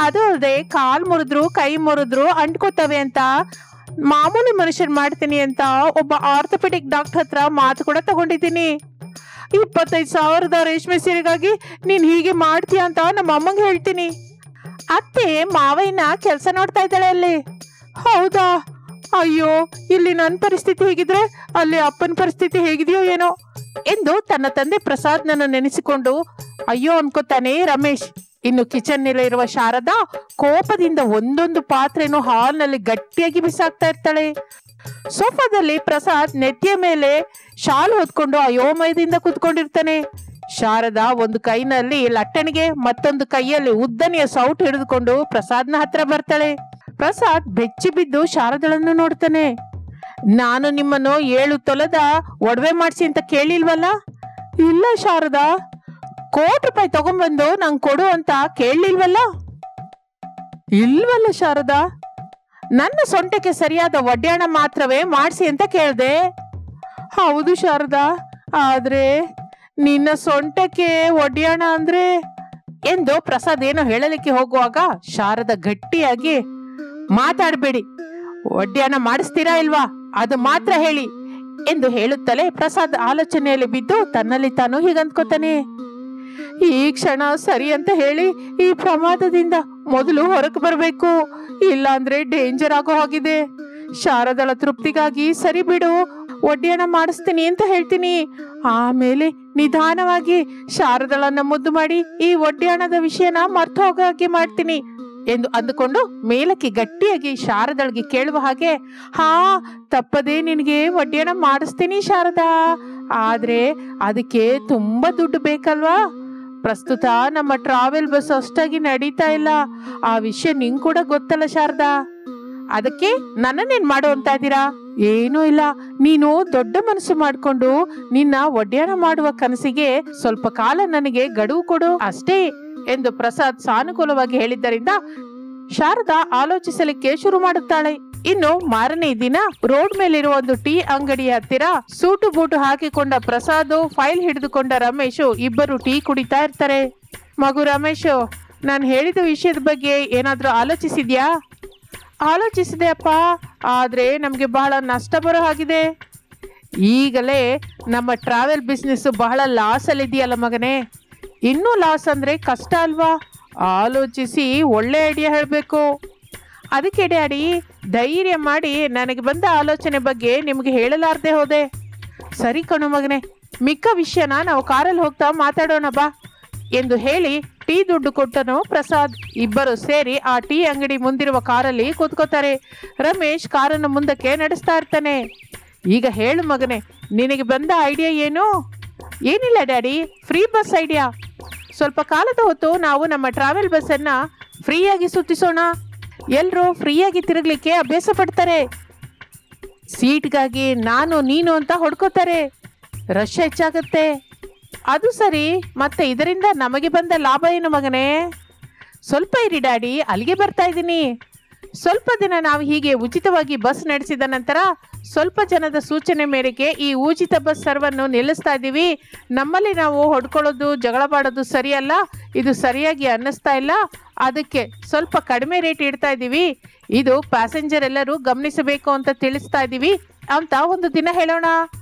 Speaker 1: ಅದು ಅಲ್ಲದೆ ಕಾಲ್ ಮುರಿದ್ರು ಕೈ ಮುರಿದ್ರು ಅಂಟ್ಕೋತವೆ ಅಂತ ಮಾಮೂಲಿ ಮನುಷ್ಯನ್ ಮಾಡ್ತೀನಿ ಅಂತ ಒಬ್ಬ ಆರ್ಥೋಪೆಡಿಕ್ ಡಾಕ್ಟರ್ ಹತ್ರ ಮಾತು ಕೂಡ ತಗೊಂಡಿದ್ದೀನಿ. 25,000 ರೇಷ್ಮೆ ಸೀರೆಗಾಗಿ ನೀನ್ ಹೀಗೆ ಮಾಡ್ತೀಯ ಅಂತ ನಮ್ಮ ಅಮ್ಮಂಗೆ ಹೇಳ್ತೀನಿ. ಅತ್ತೆ ಮಾವಯ್ಯನ ಕೆಲಸ ನೋಡ್ತಾ ಇದ್ದಾಳೆ ಅಲ್ಲಿ. ಹೌದಾ? ಅಯ್ಯೋ, ಇಲ್ಲಿ ನನ್ನ ಪರಿಸ್ಥಿತಿ ಹೇಗಿದ್ರೆ ಅಲ್ಲಿ ಅಪ್ಪನ ಪರಿಸ್ಥಿತಿ ಹೇಗಿದೆಯೋ ಏನೋ ಎಂದು ತನ್ನ ತಂದೆ ಪ್ರಸಾದ್ನನ್ನು ನೆನೆಸಿಕೊಂಡು ಅಯ್ಯೋ ಅನ್ಕೋತಾನೆ ರಮೇಶ್. ಇನ್ನು ಕಿಚನ್ ನಲ್ಲಿ ಇರುವ ಶಾರದಾ ಕೋಪದಿಂದ ಒಂದೊಂದು ಪಾತ್ರೆನು ಹಾಲ್ನಲ್ಲಿ ಗಟ್ಟಿಯಾಗಿ ಬಿಸಾಕ್ತಾ ಇರ್ತಾಳೆ. ಸೋಫಾದಲ್ಲಿ ಪ್ರಸಾದ್ ನೆತ್ತಿಯ ಮೇಲೆ ಶಾಲ್ ಹೊತ್ಕೊಂಡು ಅಯೋಮಯದಿಂದ ಕೂತ್ಕೊಂಡಿರ್ತಾನೆ. ಶಾರದಾ ಒಂದು ಕೈನಲ್ಲಿ ಲಟ್ಟಣಿಗೆ ಮತ್ತೊಂದು ಕೈಯಲ್ಲಿ ಉದ್ದನೆಯ ಸೌಟ್ ಹಿಡಿದುಕೊಂಡು ಪ್ರಸಾದ್ನ ಹತ್ರ ಬರ್ತಾಳೆ. ಪ್ರಸಾದ್ ಬೆಚ್ಚಿ ಬಿದ್ದು ಶಾರದಳನ್ನು ನೋಡ್ತಾನೆ. ನಾನು ನಿಮ್ಮನ್ನು 7 ತೊಲದ ಒಡವೆ ಮಾಡಿಸಿ ಅಂತ ಕೇಳಿಲ್ವಲ್ಲ? ಇಲ್ಲ ಶಾರದಾ. ₹1,00,00,000 ತಗೊಂಡ್ಬಂದು ನಂಗೆ ಕೊಡು ಅಂತ ಕೇಳಲಿಲ್ವಲ್ಲ? ಇಲ್ವಲ್ಲ ಶಾರದಾ. ನನ್ನ ಸೊಂಟಕ್ಕೆ ಸರಿಯಾದ ಒಡ್ಯಾಣ ಮಾತ್ರವೇ ಮಾಡಿಸಿ ಅಂತ ಕೇಳ್ದೆ. ಹೌದು ಶಾರದಾ, ಆದ್ರೆ ನಿನ್ನ ಸೊಂಟಕ್ಕೆ ಒಡ್ಯಾಣ ಅಂದ್ರೆ ಎಂದು ಪ್ರಸಾದ್ ಏನೋ ಹೇಳಲಿಕ್ಕೆ ಹೋಗುವಾಗ ಶಾರದಾ ಗಟ್ಟಿಯಾಗಿ ಮಾತಾಡಬೇಡಿ, ಒಡ್ಯಾಣ ಮಾಡಿಸ್ತೀರಾ ಇಲ್ವಾ ಅದು ಮಾತ್ರ ಹೇಳಿ ಎಂದು ಹೇಳುತ್ತಲೇ ಪ್ರಸಾದ್ ಆಲೋಚನೆಯಲ್ಲಿ ಬಿದ್ದು ತನ್ನಲ್ಲಿ ತಾನು ಹೀಗಂದ್ಕೋತಾನೆ. ಈ ಕ್ಷಣ ಸರಿ ಅಂತ ಹೇಳಿ ಈ ಪ್ರಮಾದದಿಂದ ಮೊದಲು ಹೊರಗೆ ಬರಬೇಕು, ಇಲ್ಲ ಅಂದ್ರೆ ಡೇಂಜರ್ ಆಗೋ ಹಾಗಿದೆ. ಶಾರದಳ ತೃಪ್ತಿಗಾಗಿ ಸರಿ ಬಿಡು, ಒಡ್ಯಾಣ ಮಾಡಿಸ್ತೀನಿ ಅಂತ ಹೇಳ್ತೀನಿ. ಆಮೇಲೆ ನಿಧಾನವಾಗಿ ಶಾರದಳನ್ನ ಮುದ್ದು ಮಾಡಿ ಈ ಒಡ್ಯಾಣದ ವಿಷಯನ ಮರ್ತು ಹೋಗೋ ಹಾಗೆ ಮಾಡ್ತೀನಿ ಎಂದು ಅಂದುಕೊಂಡು ಮೇಲಕ್ಕೆ ಗಟ್ಟಿಯಾಗಿ ಶಾರದಳಿಗೆ ಕೇಳುವ ಹಾಗೆ, ಹಾ ತಪ್ಪದೆ ನಿನಗೆ ಒಡ್ಯಾಣ ಮಾಡಿಸ್ತೀನಿ ಶಾರದಾ, ಆದ್ರೆ ಅದಕ್ಕೆ ತುಂಬಾ ದುಡ್ಡು ಬೇಕಲ್ವಾ? ಪ್ರಸ್ತುತ ನಮ್ಮ ಟ್ರಾವೆಲ್ ಬಸ್ ಅಷ್ಟಾಗಿ ನಡೀತಾ ಇಲ್ಲ, ಆ ವಿಷಯ ನಿಂಗೆ ಕೂಡ ಗೊತ್ತಲ್ಲ ಶಾರದಾ. ಅದಕ್ಕೆ ನನ್ನನ್ನೇನ್ ಮಾಡು ಅಂತ ಇದ್ದೀರಾ? ಏನೂ ಇಲ್ಲ, ನೀನು ದೊಡ್ಡ ಮನಸ್ಸು ಮಾಡ್ಕೊಂಡು ನಿನ್ನ ಒಡ್ಯಾಣ ಮಾಡುವ ಕನಸಿಗೆ ಸ್ವಲ್ಪ ಕಾಲ ನನಗೆ ಗಡುವು ಕೊಡು ಅಷ್ಟೇ ಎಂದು ಪ್ರಸಾದ್ ಸಾನುಕೂಲವಾಗಿ ಹೇಳಿದ್ದರಿಂದ ಶಾರದಾ ಆಲೋಚಿಸಲಿಕ್ಕೆ ಶುರು ಮಾಡುತ್ತಾಳೆ. ಇನ್ನು ಮಾರನೇ ದಿನ ರೋಡ್ ಮೇಲಿರುವ ಒಂದು ಟೀ ಅಂಗಡಿಯ ಹತ್ತಿರ ಸೂಟು ಬೂಟು ಹಾಕಿಕೊಂಡ ಪ್ರಸಾದ್, ಫೈಲ್ ಹಿಡಿದುಕೊಂಡ ರಮೇಶ್ ಇಬ್ಬರು ಟೀ ಕುಡಿತಾ ಇರ್ತಾರೆ. ಮಗು ರಮೇಶ್, ನಾನು ಹೇಳಿದ ವಿಷಯದ ಬಗ್ಗೆ ಏನಾದ್ರೂ ಆಲೋಚಿಸಿದ್ಯಾ? ಆಲೋಚಿಸಿದೆ ಅಪ್ಪ, ಆದ್ರೆ ನಮ್ಗೆ ಬಹಳ ನಷ್ಟ ಬರೋ ಹಾಗಿದೆ. ಈಗಲೇ ನಮ್ಮ ಟ್ರಾವೆಲ್ ಬಿಸ್ನೆಸ್ ಬಹಳ ಲಾಸ್ ಅಲ್ಲಿ ಇದೆಯಲ್ಲ ಮಗನೇ, ಇನ್ನೂ ಲಾಸ್ ಅಂದ್ರೆ ಕಷ್ಟ ಅಲ್ವಾ? ಆಲೋಚಿಸಿ ಒಳ್ಳೆ ಐಡಿಯಾ ಹೇಳಬೇಕು. ಅದಕ್ಕೆ ಡ್ಯಾಡಿ ಧೈರ್ಯ ಮಾಡಿ ನನಗೆ ಬಂದ ಆಲೋಚನೆ ಬಗ್ಗೆ ನಿಮಗೆ ಹೇಳಲಾರ್ದೆ ಹೋದೆ. ಸರಿ ಕಣು ಮಗನೇ, ಮಿಕ್ಕ ವಿಷಯನ ನಾವು ಕಾರಲ್ಲಿ ಹೋಗ್ತಾ ಮಾತಾಡೋಣ ಬಾ ಎಂದು ಹೇಳಿ ಟೀ ದುಡ್ಡು ಕೊಟ್ಟನು ಪ್ರಸಾದ್. ಇಬ್ಬರು ಸೇರಿ ಆ ಟೀ ಅಂಗಡಿ ಮುಂದಿರುವ ಕಾರಲ್ಲಿ ಕೂತ್ಕೋತಾರೆ. ರಮೇಶ್ ಕಾರನ್ನು ಮುಂದಕ್ಕೆ ನಡೆಸ್ತಾ ಇರ್ತಾನೆ. ಈಗ ಹೇಳು ಮಗನೇ, ನಿನಗೆ ಬಂದ ಐಡಿಯಾ ಏನು? ಏನಿಲ್ಲ ಡ್ಯಾಡಿ, ಫ್ರೀ ಬಸ್ ಐಡಿಯಾ. ಸ್ವಲ್ಪ ಕಾಲದ ಹೊತ್ತು ನಾವು ನಮ್ಮ ಟ್ರಾವೆಲ್ ಬಸ್ಸನ್ನು ಫ್ರೀಯಾಗಿ ಸುತ್ತಿಸೋಣ. ಎಲ್ಲರೂ ಫ್ರೀಯಾಗಿ ತಿರುಗಲಿಕ್ಕೆ ಅಭ್ಯಾಸ ಪಡ್ತಾರೆ. ಸೀಟ್ಗಾಗಿ ನಾನು ನೀನು ಅಂತ ಹೊಡ್ಕೋತಾರೆ, ರಶ್ ಹೆಚ್ಚಾಗುತ್ತೆ. ಅದು ಸರಿ, ಮತ್ತೆ ಇದರಿಂದ ನಮಗೆ ಬಂದ ಲಾಭ ಏನು ಮಗನೇ? ಸ್ವಲ್ಪ ಇರಿ ಡ್ಯಾಡಿ, ಅಲ್ಲಿಗೆ ಬರ್ತಾ ಇದ್ದೀನಿ. ಸ್ವಲ್ಪ ದಿನ ನಾವು ಹೀಗೆ ಉಚಿತವಾಗಿ ಬಸ್ ನಡೆಸಿದ ನಂತರ ಸ್ವಲ್ಪ ಜನದ ಸೂಚನೆ ಮೇರೆಗೆ ಈ ಉಚಿತ ಬಸ್ ಸರ್ವನ್ನು ನಿಲ್ಲಿಸ್ತಾ ಇದ್ದೀವಿ. ನಮ್ಮಲ್ಲಿ ನಾವು ಹೊಡ್ಕೊಳ್ಳೋದು ಜಗಳ ಮಾಡೋದು ಸರಿಯಲ್ಲ, ಇದು ಸರಿಯಾಗಿ ಅನ್ನಿಸ್ತಾ ಇಲ್ಲ, ಅದಕ್ಕೆ ಸ್ವಲ್ಪ ಕಡಿಮೆ ರೇಟ್ ಇಡ್ತಾ ಇದ್ದೀವಿ. ಇದು ಪ್ಯಾಸೆಂಜರ್ ಎಲ್ಲರೂ ಗಮನಿಸಬೇಕು ಅಂತ ತಿಳಿಸ್ತಾ ಇದ್ದೀವಿ ಅಂತ ಒಂದು ದಿನ ಹೇಳೋಣ.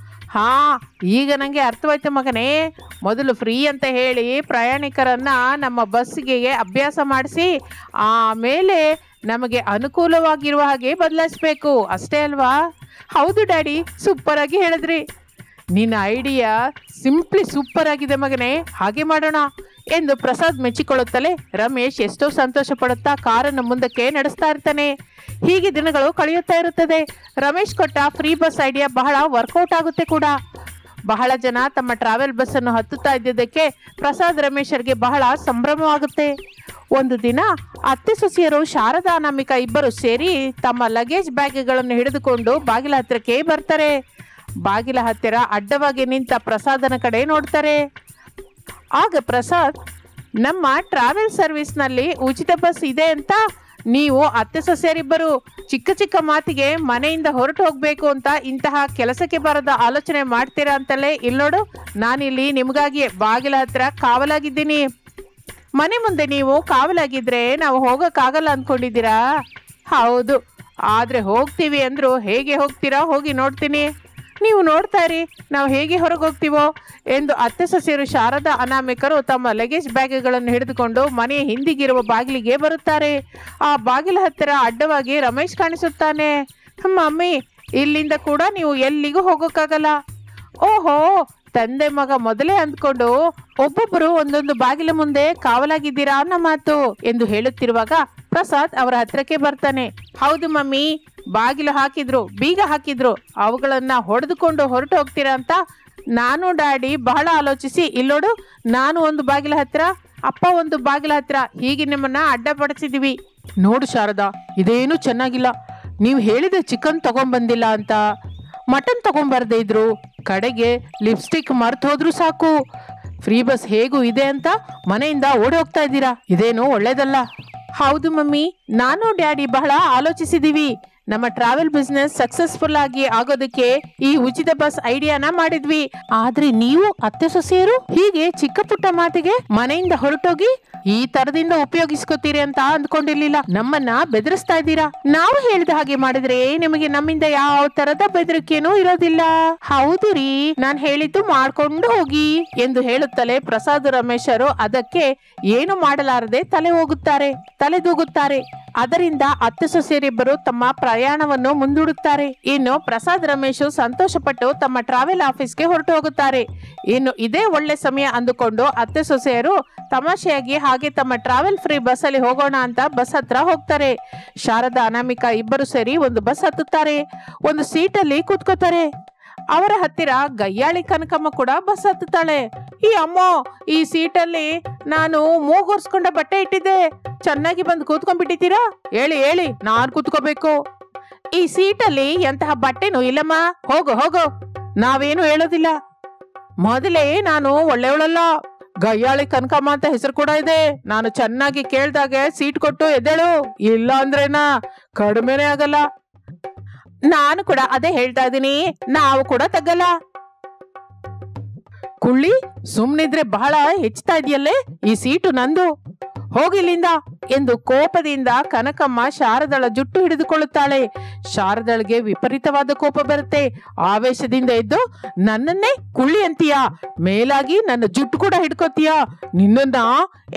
Speaker 1: ಹಾ, ಈಗ ನನಗೆ ಅರ್ಥವಾಯ್ತು ಮಗನೇ. ಮೊದಲು ಫ್ರೀ ಅಂತ ಹೇಳಿ ಪ್ರಯಾಣಿಕರನ್ನ ನಮ್ಮ ಬಸ್ಸಿಗೆ ಅಭ್ಯಾಸ ಮಾಡಿಸಿ ಆಮೇಲೆ ನಮಗೆ ಅನುಕೂಲವಾಗಿರುವ ಹಾಗೆ ಬದಲಾಯಿಸಬೇಕು, ಅಷ್ಟೇ ಅಲ್ವಾ? ಹೌದು ಡ್ಯಾಡಿ, ಸೂಪರ್ ಆಗಿ ಹೇಳಿದ್ರಿ. ನಿನ್ನ ಐಡಿಯಾ ಸಿಂಪ್ಲಿ ಸೂಪರ್ ಆಗಿದೆ ಮಗನೇ, ಹಾಗೆ ಮಾಡೋಣ ಎಂದು ಪ್ರಸಾದ್ ಮೆಚ್ಚಿಕೊಳ್ಳುತ್ತಲೇ ರಮೇಶ್ ಎಷ್ಟೋ ಸಂತೋಷ ಪಡುತ್ತಾ ಕಾರನ್ನು ಮುಂದಕ್ಕೆ ನಡೆಸ್ತಾ ಇರ್ತಾನೆ. ಹೀಗೆ ದಿನಗಳು ಕಳೆಯುತ್ತಾ ಇರುತ್ತದೆ. ರಮೇಶ್ ಕೊಟ್ಟ ಫ್ರೀ ಬಸ್ ಐಡಿಯಾ ಬಹಳ ವರ್ಕೌಟ್ ಆಗುತ್ತೆ ಕೂಡ. ಬಹಳ ಜನ ತಮ್ಮ ಟ್ರಾವೆಲ್ ಬಸ್ ಅನ್ನು ಹತ್ತುತ್ತಾ ಇದ್ದಿದ್ದಕ್ಕೆ ಪ್ರಸಾದ್ ರಮೇಶರ್ಗೆ ಬಹಳ ಸಂಭ್ರಮವಾಗುತ್ತೆ. ಒಂದು ದಿನ ಅತ್ತೆ ಸೊಸೆಯರು ಶಾರದಾ ಅನಾಮಿಕಾ ಇಬ್ಬರು ಸೇರಿ ತಮ್ಮ ಲಗೇಜ್ ಬ್ಯಾಗ್ಗಳನ್ನು ಹಿಡಿದುಕೊಂಡು ಬಾಗಿಲ ಹತ್ತಿರಕ್ಕೆ ಬರ್ತಾರೆ. ಬಾಗಿಲ ಹತ್ತಿರ ಅಡ್ಡವಾಗಿ ನಿಂತ ಪ್ರಸಾದನ ಕಡೆ ನೋಡ್ತಾರೆ. ಆಗ ಪ್ರಸಾದ್, ನಮ್ಮ ಟ್ರಾವೆಲ್ ಸರ್ವಿಸ್ನಲ್ಲಿ ಉಚಿತ ಬಸ್ ಇದೆ ಅಂತ ನೀವು ಅತ್ತೆ ಸೊಸೆಯರಿಬ್ಬರು ಚಿಕ್ಕ ಚಿಕ್ಕ ಮಾತಿಗೆ ಮನೆಯಿಂದ ಹೊರಟು ಹೋಗ್ಬೇಕು ಅಂತ ಇಂತಹ ಕೆಲಸಕ್ಕೆ ಬರದ ಆಲೋಚನೆ ಮಾಡ್ತೀರಾ ಅಂತಲೇ ಇಲ್ಲೋಡು, ನಾನಿಲ್ಲಿ ನಿಮಗಾಗಿ ಬಾಗಿಲ ಹತ್ರ ಕಾವಲಾಗಿದ್ದೀನಿ. ಮನೆ ಮುಂದೆ ನೀವು ಕಾವಲಾಗಿದ್ರೆ ನಾವು ಹೋಗೋಕ್ಕಾಗಲ್ಲ ಅಂದ್ಕೊಂಡಿದ್ದೀರಾ? ಹೌದು, ಆದರೆ ಹೋಗ್ತೀವಿ ಅಂದ್ರು ಹೇಗೆ ಹೋಗ್ತೀರಾ ಹೋಗಿ ನೋಡ್ತೀನಿ, ನೀವು ನೋಡ್ತಾ ಇರಿ ನಾವು ಹೇಗೆ ಹೊರಗೆ ಹೋಗ್ತೀವೋ ಎಂದು ಅತ್ತೆ ಸೊಸೆಯರು ಶಾರದಾ ಅನಾಮಿಕರು ತಮ್ಮ ಲಗೇಜ್ ಬ್ಯಾಗ್ಗಳನ್ನು ಹಿಡಿದುಕೊಂಡು ಮನೆಯ ಹಿಂದಿಗಿರುವ ಬಾಗಿಲಿಗೆ ಬರುತ್ತಾರೆ. ಆ ಬಾಗಿಲ ಹತ್ತಿರ ಅಡ್ಡವಾಗಿ ರಮೇಶ್ ಕಾಣಿಸುತ್ತಾನೆ. ಮಮ್ಮಿ, ಇಲ್ಲಿಂದ ಕೂಡ ನೀವು ಎಲ್ಲಿಗೂ ಹೋಗೋಕ್ಕಾಗಲ್ಲ. ಓಹೋ, ತಂದೆ ಮಗ ಮೊದಲೇ ಅಂದ್ಕೊಂಡು ಒಬ್ಬೊಬ್ಬರು ಒಂದೊಂದು ಬಾಗಿಲ ಮುಂದೆ ಕಾವಲಾಗಿದ್ದೀರಾ ಅನ್ನೋ ಮಾತು ಎಂದು ಹೇಳುತ್ತಿರುವಾಗ ಪ್ರಸಾದ್ ಅವರ ಹತ್ರಕ್ಕೆ ಬರ್ತಾನೆ. ಹೌದು ಮಮ್ಮಿ, ಬಾಗಿಲು ಹಾಕಿದ್ರು, ಬೀಗ ಹಾಕಿದ್ರು, ಅವುಗಳನ್ನ ಹೊಡೆದುಕೊಂಡು ಹೊರಟು ಹೋಗ್ತೀರಾ ಅಂತ ನಾನು ಡ್ಯಾಡಿ ಬಹಳ ಆಲೋಚಿಸಿ ಇಲ್ಲೋಡು, ನಾನು ಒಂದು ಬಾಗಿಲ ಹತ್ರ, ಅಪ್ಪ ಒಂದು ಬಾಗಿಲ ಹತ್ರ, ಹೀಗೆ ನಿಮ್ಮನ್ನ ಅಡ್ಡಪಡಿಸಿದೀವಿ. ನೋಡು ಶಾರದಾ, ಇದೇನು ಚೆನ್ನಾಗಿಲ್ಲ. ನೀವು ಹೇಳಿದ ಚಿಕನ್ ತಗೊಂಡ್ಬಂದಿಲ್ಲ ಅಂತ, ಮಟನ್ ತಗೊಂಡ್ಬರ್ದೇ ಇದ್ರು, ಕಡೆಗೆ ಲಿಪ್ಸ್ಟಿಕ್ ಮರ್ತು ಹೋದ್ರು ಸಾಕು, ಫ್ರೀ ಬಸ್ ಹೇಗೂ ಇದೆ ಅಂತ ಮನೆಯಿಂದ ಓಡಿ ಹೋಗ್ತಾ ಇದ್ದೀರಾ. ಇದೇನು ಒಳ್ಳೇದಲ್ಲ. ಹೌದು ಮಮ್ಮಿ, ನಾನು ಡ್ಯಾಡಿ ಬಹಳ ಆಲೋಚಿಸಿದೀವಿ. ನಮ್ಮ ಟ್ರಾವೆಲ್ ಬಿಸ್ನೆಸ್ ಸಕ್ಸಸ್ಫುಲ್ ಆಗಿ ಆಗೋದಕ್ಕೆ ಈ ಉಚಿತ ಬಸ್ ಐಡಿಯಾನ ಮಾಡಿದ್ವಿ. ಆದ್ರೆ ನೀವು ಅತ್ತೆ ಸೊಸೆಯರು ಹೀಗೆ ಚಿಕ್ಕ ಪುಟ್ಟ ಮಾತಿಗೆ ಮನೆಯಿಂದ ಹೊರಟೋಗಿ ಈ ತರದಿಂದ ಉಪಯೋಗಿಸ್ಕೋತೀರಿ ಅಂತ ಅಂದ್ಕೊಂಡಿರ್ಲಿಲ್ಲ. ನಮ್ಮನ್ನ ಬೆದರಿಸ್ತಾ ಇದ್ದೀರಾ. ನಾವು ಹೇಳಿದ ಹಾಗೆ ಮಾಡಿದ್ರೆ ನಿಮಗೆ ನಮ್ಮಿಂದ ಯಾವ ತರದ ಬೆದರಿಕೆನೂ ಇರೋದಿಲ್ಲ. ಹೌದು ರೀ, ನಾನ್ ಹೇಳಿದ್ದು ಮಾಡ್ಕೊಂಡು ಹೋಗಿ ಎಂದು ಹೇಳುತ್ತಲೇ ಪ್ರಸಾದ್ ರಮೇಶರು ಅದಕ್ಕೆ ಏನು ಮಾಡಲಾರದೆ ತಲೆದೂಗುತ್ತಾರೆ. ಅದರಿಂದ ಅತ್ತೆ ಸೊಸೆಯರಿಬ್ಬರು ತಮ್ಮ ಪ್ರಯಾಣವನ್ನು ಮುಂದೂಡುತ್ತಾರೆ. ಇನ್ನು ಪ್ರಸಾದ್ ರಮೇಶ್ ಸಂತೋಷಪಟ್ಟು ತಮ್ಮ ಟ್ರಾವೆಲ್ ಆಫೀಸ್ಗೆ ಹೊರಟು ಹೋಗುತ್ತಾರೆ. ಇನ್ನು ಇದೇ ಒಳ್ಳೆ ಸಮಯ ಅಂದುಕೊಂಡು ಅತ್ತೆ ಸೊಸೆಯರು ತಮಾಷೆಯಾಗಿ ಹಾಗೆ ತಮ್ಮ ಟ್ರಾವೆಲ್ ಫ್ರೀ ಬಸ್ ಅಲ್ಲಿ ಹೋಗೋಣ ಅಂತ ಬಸ್ ಹತ್ರ ಹೋಗ್ತಾರೆ. ಶಾರದಾ ಅನಾಮಿಕಾ ಇಬ್ಬರು ಸೇರಿ ಒಂದು ಬಸ್ ಹತ್ತುತ್ತಾರೆ. ಒಂದು ಸೀಟಲ್ಲಿ ಕೂತ್ಕೋತಾರೆ. ಅವರ ಹತ್ತಿರ ಗಯ್ಯಾಳಿ ಕನಕಮ್ಮ ಕೂಡ ಬಸ್ ಹತ್ತುತ್ತಾಳೆ. ಈ ಅಮ್ಮೋ, ಈ ಸೀಟಲ್ಲಿ ನಾನು ಮೂಗೂರ್ಸ್ಕೊಂಡ ಬಟ್ಟೆ ಇಟ್ಟಿದ್ದೆ, ಚೆನ್ನಾಗಿ ಬಂದು ಕೂತ್ಕೊಂಡ್ಬಿಟ್ಟಿದ್ದೀರಾ? ಹೇಳಿ ನಾನ್ ಕೂತ್ಕೋಬೇಕು. ಈ ಸೀಟಲ್ಲಿ ಎಂತಹ ಬಟ್ಟೆನೂ ಇಲ್ಲಮ್ಮ, ಹೋಗು, ನಾವೇನು ಹೇಳೋದಿಲ್ಲ. ಮೊದಲೇ ನಾನು ಒಳ್ಳೆಯವಳಲ್ಲ, ಗಯ್ಯಾಳಿ ಕನಕಮ್ಮ ಅಂತ ಹೆಸರು ಕೂಡ ಇದೆ. ನಾನು ಚೆನ್ನಾಗಿ ಕೇಳ್ದಾಗೆ ಸೀಟ್ ಕೊಟ್ಟು ಎದ್ದೇಳು, ಇಲ್ಲ ಅಂದ್ರೇನಾ ಕಡಿಮೆನೇ ಆಗಲ್ಲ. ನಾನು ಕೂಡ ಅದೇ ಹೇಳ್ತಾ ಇದ್ದೀನಿ, ನಾವು ಕೂಡ ತಗ್ಗಲ್ಲ. ಕುಳ್ಳಿ, ಸುಮ್ನಿದ್ರೆ ಬಹಳ ಹೆಚ್ಚುತ್ತಾ ಇದೆಯಲ್ಲೇ, ಈ ಸೀಟು ನಂದು, ಹೋಗಿಲ್ಲಿಂದ ಎಂದು ಕೋಪದಿಂದ ಕನಕಮ್ಮ ಶಾರದಳ ಜುಟ್ಟು ಹಿಡಿದುಕೊಳ್ಳುತ್ತಾಳೆ. ಶಾರದಳಿಗೆ ವಿಪರೀತವಾದ ಕೋಪ ಬರುತ್ತೆ. ಆವೇಶದಿಂದ ಎದ್ದು, ನನ್ನನ್ನೇ ಕುಳ್ಳಿ ಅಂತೀಯಾ? ಮೇಲಾಗಿ ನನ್ನ ಜುಟ್ಟು ಕೂಡ ಹಿಡ್ಕೋತೀಯಾ ನಿನ್ನ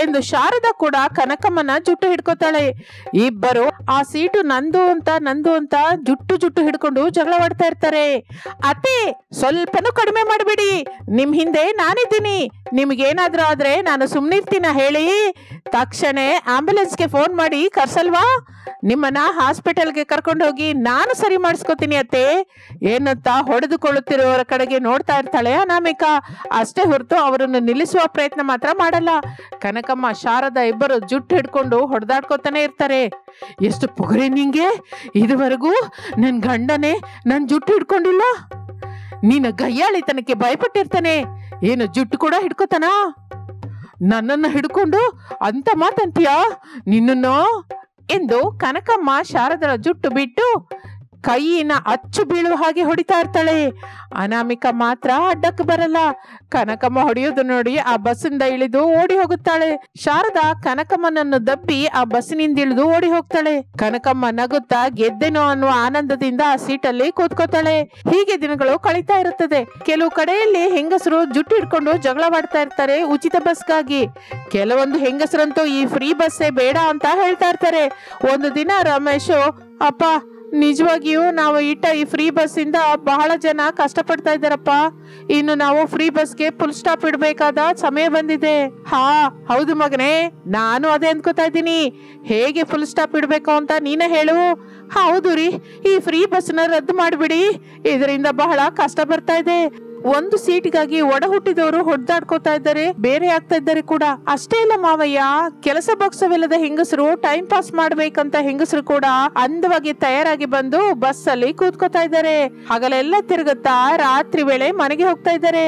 Speaker 1: ಎಂದು ಶಾರದಾ ಕೂಡ ಕನಕಮ್ಮನ ಜುಟ್ಟು ಹಿಡ್ಕೋತಾಳೆ. ಇಬ್ಬರು ಆ ಸೀಟು ನಂದು ಅಂತ ಜುಟ್ಟು ಹಿಡ್ಕೊಂಡು ಜಗಳವಾಡ್ತಾ ಇರ್ತಾರೆ. ಅತ್ತೆ, ಸ್ವಲ್ಪನೂ ಕಡಿಮೆ ಮಾಡಬೇಡಿ, ನಿಮ್ ಹಿಂದೆ ನಾನಿದ್ದೀನಿ. ನಿಮ್ಗೇನಾದ್ರೂ ಆದ್ರೆ ನಾನು ಸುಮ್ನಿರ್ತೀನ ಹೇಳಿ? ತಕ್ಷಣ ಆಂಬ್ಯುಲೆನ್ಸ್ಗೆ ಫೋನ್ ಮಾಡಿ ಕರ್ಸಲ್ವಾ? ನಿಮ್ಮನ್ನ ಹಾಸ್ಪಿಟಲ್ಗೆ ಕರ್ಕೊಂಡು ಹೋಗಿ ನಾನು ಸರಿ ಮಾಡಿಸ್ಕೋತೀನಿ ಅತ್ತೆ ಏನಂತ ಹೊಡೆದುಕೊಳ್ಳುತ್ತಿರುವವರ ಕಡೆಗೆ ನೋಡ್ತಾ ಇರ್ತಾಳೆ ಅನಾಮಿಕಾ. ಅಷ್ಟೇ ಹೊರತು ಅವರನ್ನು ನಿಲ್ಲಿಸುವ ಪ್ರಯತ್ನ ಮಾತ್ರ ಮಾಡಲ್ಲ. ಕನಕಮ್ಮ ಶಾರದಾ ಇಬ್ಬರು ಜುಟ್ಟು ಹಿಡ್ಕೊಂಡು ಹೊಡೆದಾಡ್ಕೋತಾನೆ ಇರ್ತಾರೆ. ಎಷ್ಟು ಪೊಗರೆ ನಿಂಗೆ, ಇದುವರೆಗೂ ನನ್ ಗಂಡನೇ ನನ್ ಜುಟ್ಟು ಹಿಡ್ಕೊಂಡಿಲ್ಲ. ನಿನ್ನ ಗಯ್ಯಾಳಿತನಕ್ಕೆ ಭಯಪಟ್ಟಿರ್ತಾನೆ, ಏನು ಜುಟ್ಟು ಕೂಡ ಹಿಡ್ಕೋತಾನ? ನನ್ನನ್ನ ಹಿಡ್ಕೊಂಡು ಅಂತ ಮಾತಂತೀಯಾ ನಿನ್ನನ್ನು ಎಂದು ಕನಕಮ್ಮ ಶಾರದಳ ಜುಟ್ಟು ಬಿಟ್ಟು ಕೈಯಿನ ಅಚ್ಚು ಬೀಳುವ ಹಾಗೆ ಹೊಡಿತಾ ಇರ್ತಾಳೆ. ಅನಾಮಿಕಾ ಮಾತ್ರ ಅಡ್ಡಕ್ಕೆ ಬರಲ್ಲ. ಕನಕಮ್ಮ ಹೊಡೆಯೋದು ನೋಡಿ ಆ ಬಸ್ಸಿಂದ ಇಳಿದು ಓಡಿ ಹೋಗುತ್ತಾಳೆ. ಶಾರದಾ ಕನಕಮ್ಮನನ್ನು ದಬ್ಬಿ ಆ ಬಸ್ಸಿನಿಂದ ಇಳಿದು ಓಡಿ ಹೋಗ್ತಾಳೆ. ಕನಕಮ್ಮ ನಗುತ್ತಾ ಗೆದ್ದೆನೋ ಅನ್ನುವ ಆನಂದದಿಂದ ಆ ಸೀಟಲ್ಲಿ ಕೂತ್ಕೋತಾಳೆ. ಹೀಗೆ ದಿನಗಳು ಕಳೀತಾ ಇರುತ್ತದೆ. ಕೆಲವು ಕಡೆಯಲ್ಲಿ ಹೆಂಗಸರು ಜುಟ್ಟು ಹಿಡ್ಕೊಂಡು ಜಗಳವಾಡ್ತಾ ಇರ್ತಾರೆ ಉಚಿತ ಬಸ್ಗಾಗಿ. ಕೆಲವೊಂದು ಹೆಂಗಸರಂತೂ ಈ ಫ್ರೀ ಬಸ್ಸೇ ಬೇಡ ಅಂತ ಹೇಳ್ತಾ ಇರ್ತಾರೆ. ಒಂದು ದಿನ ರಮೇಶು, ಅಪ್ಪ ನಿಜವಾಗಿಯೂ ನಾವು ಇಟ್ಟ ಈ ಫ್ರೀ ಬಸ್ ಇಂದ ಬಹಳ ಜನ ಕಷ್ಟಪಡ್ತಾ ಇದ್ದಾರಪ್ಪ. ಇನ್ನು ನಾವು ಫ್ರೀ ಬಸ್ಗೆ ಫುಲ್ ಸ್ಟಾಪ್ ಇಡಬೇಕಾದ ಸಮಯ ಬಂದಿದೆ. ಹೌದು ಮಗನೇ, ನಾನು ಅದೇ ಅನ್ಕೋತಾ ಇದ್ದೀನಿ. ಹೇಗೆ ಫುಲ್ ಸ್ಟಾಪ್ ಇಡಬೇಕು ಅಂತ ನೀನೇ ಹೇಳು. ಹೌದು ರೀ, ಈ ಫ್ರೀ ಬಸ್ನ ರದ್ದು ಮಾಡಿಬಿಡಿ. ಇದರಿಂದ ಬಹಳ ಕಷ್ಟ ಬರ್ತಾ ಇದೆ. ಒಂದು ಸೀಟ್ಗಾಗಿ ಒಡ ಹುಟ್ಟಿದವರು ಹೊಡೆದಾಡ್ಕೋತಾ ಇದ್ದಾರೆ, ಬೇರೆ ಆಗ್ತಾ ಇದ್ದಾರೆ ಕೂಡ. ಅಷ್ಟೇ ಇಲ್ಲ ಮಾವಯ್ಯ, ಕೆಲಸ ಬೊಕ್ಸವಿಲ್ಲದ ಹೆಂಗಸರು ಟೈಮ್ ಪಾಸ್ ಮಾಡ್ಬೇಕಂತ ಹೆಂಗಸರು ಕೂಡ ಅಂದವಾಗಿ ತಯಾರಾಗಿ ಬಂದು ಬಸ್ ಅಲ್ಲಿ ಕೂತ್ಕೋತಾ ಇದ್ದಾರೆ. ಹಗಲೆಲ್ಲ ತಿರುಗುತ್ತಾ ರಾತ್ರಿ ವೇಳೆ ಮನೆಗೆ ಹೋಗ್ತಾ ಇದ್ದಾರೆ.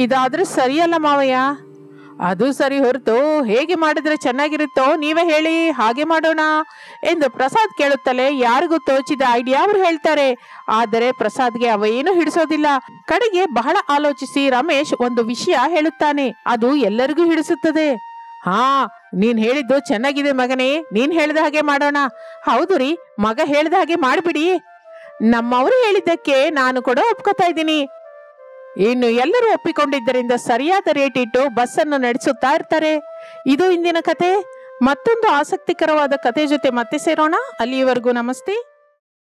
Speaker 1: ಇದಾದ್ರೂ ಸರಿಯಲ್ಲ ಮಾವಯ್ಯ. ಅದು ಸರಿ ಹೊರತು ಹೇಗೆ ಮಾಡಿದ್ರೆ ಚೆನ್ನಾಗಿರುತ್ತೋ ನೀವೇ ಹೇಳಿ, ಹಾಗೆ ಮಾಡೋಣ ಎಂದು ಪ್ರಸಾದ್ ಕೇಳುತ್ತಲೇ ಯಾರಿಗೂ ತೋಚಿದ ಐಡಿಯಾ ಅವರು ಹೇಳ್ತಾರೆ. ಆದರೆ ಪ್ರಸಾದ್ಗೆ ಅವೇನು ಹಿಡಿಸೋದಿಲ್ಲ. ಕಡೆಗೆ ಬಹಳ ಆಲೋಚಿಸಿ ರಮೇಶ್ ಒಂದು ವಿಷಯ ಹೇಳುತ್ತಾನೆ. ಅದು ಎಲ್ಲರಿಗೂ ಹಿಡಿಸುತ್ತದೆ. ನೀನ್ ಹೇಳಿದ್ದು ಚೆನ್ನಾಗಿದೆ ಮಗನೇ, ನೀನ್ ಹೇಳಿದ ಹಾಗೆ ಮಾಡೋಣ. ಹೌದು ರೀ, ಮಗ ಹೇಳಿದ ಹಾಗೆ ಮಾಡ್ಬಿಡಿ. ನಮ್ಮವರು ಹೇಳಿದ್ದಕ್ಕೆ ನಾನು ಕೂಡ ಒಪ್ಕೋತಾ ಇದ್ದೀನಿ. ಇನ್ನು ಎಲ್ಲರೂ ಒಪ್ಪಿಕೊಂಡಿದ್ದರಿಂದ ಸರಿಯಾದ ರೇಟ್ ಇಟ್ಟು ಬಸ್ ಅನ್ನು ನಡೆಸುತ್ತಾ ಇರ್ತಾರೆ. ಇದು ಇಂದಿನ ಕತೆ. ಮತ್ತೊಂದು ಆಸಕ್ತಿಕರವಾದ ಕತೆ ಜೊತೆ ಮತ್ತೆ ಸೇರೋಣ. ಅಲ್ಲಿಯವರೆಗೂ ನಮಸ್ತೆ.